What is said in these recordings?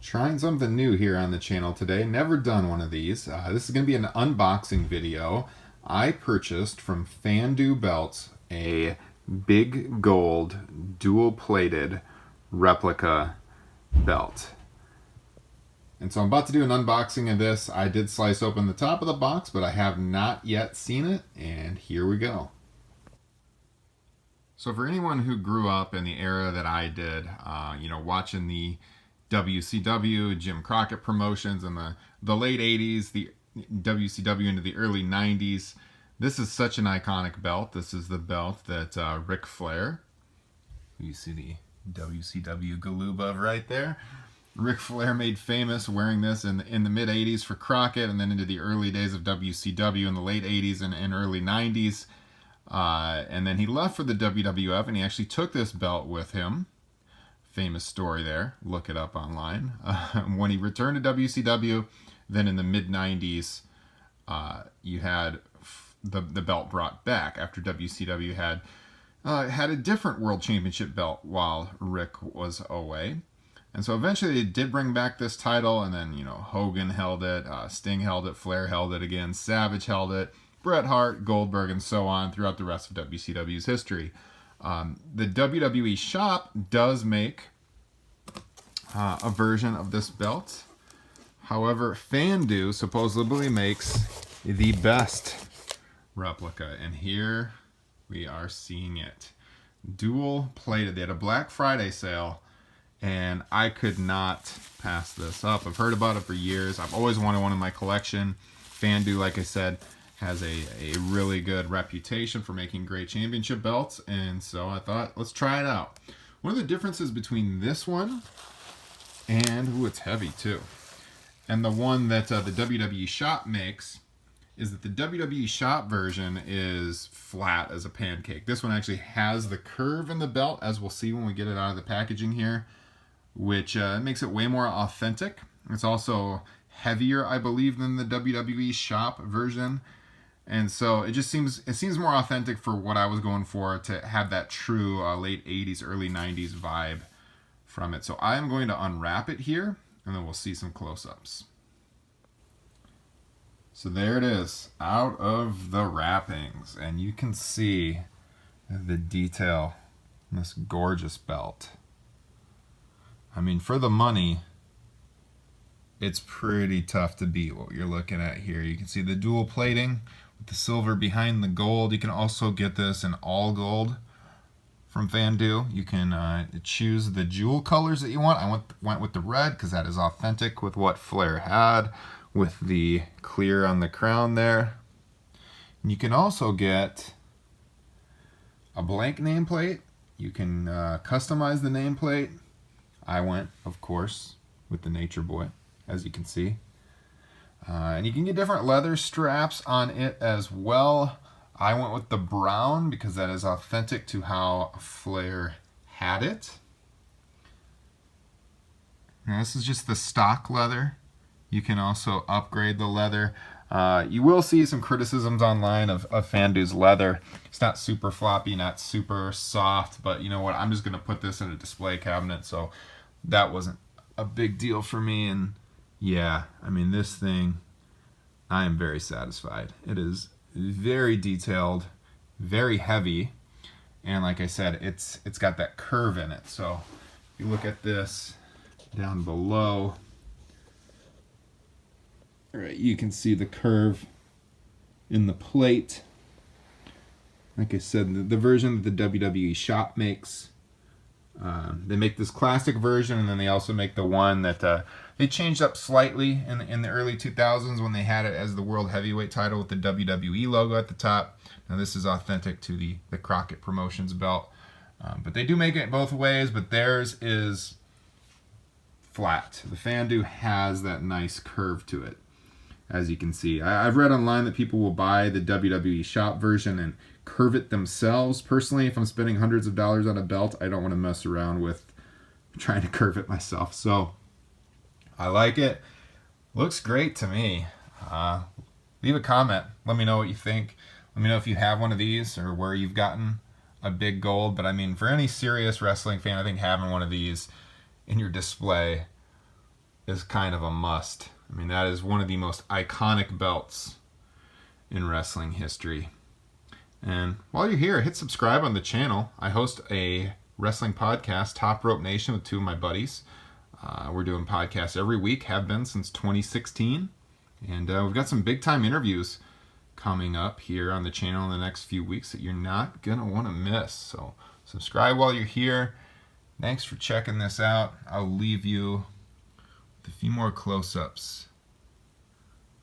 Trying something new here on the channel today. Never done one of these. This is going to be an unboxing video. I purchased from Fandu Belts a Big Gold dual-plated replica belt. And so I'm about to do an unboxing of this. I did slice open the top of the box, but I have not yet seen it, and here we go. So for anyone who grew up in the era that I did, watching the WCW, Jim Crockett promotions in the late 80s, the WCW into the early 90s. This is such an iconic belt. This is the belt that Ric Flair, you see the WCW Galuba right there, Ric Flair made famous wearing this in the mid 80s for Crockett, and then into the early days of WCW in the late 80s and early 90s. And then he left for the WWF, and he actually took this belt with him. Famous story there, look it up online. When he returned to WCW, then in the mid-90s, you had the belt brought back after WCW had a different World Championship belt while Rick was away. And so eventually they did bring back this title, and then, Hogan held it, Sting held it, Flair held it again, Savage held it, Bret Hart, Goldberg, and so on throughout the rest of WCW's history. The WWE Shop does make a version of this belt. However, Fandu supposedly makes the best replica, and here we are seeing it. Dual plated. They had a Black Friday sale, and I could not pass this up. I've heard about it for years. I've always wanted one in my collection. Fandu, like I said, has a really good reputation for making great championship belts, and so I thought, let's try it out. One of the differences between this one and, it's heavy too, and the one that the WWE Shop makes is that the WWE Shop version is flat as a pancake. This one actually has the curve in the belt, as we'll see when we get it out of the packaging here, which makes it way more authentic. It's also heavier, I believe, than the WWE Shop version. And so it seems more authentic for what I was going for, to have that true late 80s, early 90s vibe from it. So I'm going to unwrap it here, and then we'll see some close-ups. So there it is, out of the wrappings, and you can see the detail in this gorgeous belt. I mean, for the money, it's pretty tough to beat what you're looking at here. You can see the dual plating with the silver behind the gold. You can also get this in all gold from Fandu. You can choose the jewel colors that you want. I went with the red because that is authentic with what Flair had, with the clear on the crown there. And you can also get a blank nameplate. You can customize the nameplate. I went, of course, with the Nature Boy, as you can see. And you can get different leather straps on it as well. I went with the brown because that is authentic to how Flair had it. Now, this is just the stock leather. You can also upgrade the leather. You will see some criticisms online of Fandu's leather. It's not super floppy, not super soft, but you know what? I'm just going to put this in a display cabinet, so that wasn't a big deal for me. And yeah, I mean, this thing, I am very satisfied. It is very detailed, very heavy, and like I said, it's got that curve in it. So if you look at this down below, all right, you can see the curve in the plate. Like I said, the version that the WWE Shop makes, they make this classic version, and then they also make the one that they changed up slightly in the early 2000s when they had it as the World Heavyweight title with the WWE logo at the top. Now this is authentic to the Crockett Promotions belt, but they do make it both ways, but theirs is flat. The Fandu has that nice curve to it, as you can see. I've read online that people will buy the WWE Shop version and curve it themselves. Personally, if I'm spending hundreds of dollars on a belt, I don't want to mess around with trying to curve it myself. So I like it. Looks great to me. Leave a comment. Let me know what you think. Let me know if you have one of these or where you've gotten a Big Gold. But I mean, for any serious wrestling fan, I think having one of these in your display is kind of a must. I mean, that is one of the most iconic belts in wrestling history. And while you're here, hit subscribe on the channel. I host a wrestling podcast, Top Rope Nation, with two of my buddies. We're doing podcasts every week, have been since 2016. And we've got some big time interviews coming up here on the channel in the next few weeks that you're not going to want to miss. So subscribe while you're here. Thanks for checking this out. I'll leave you with a few more close-ups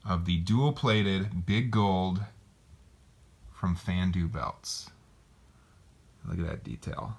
of the dual-plated Big Gold from Fandu belts. Look at that detail.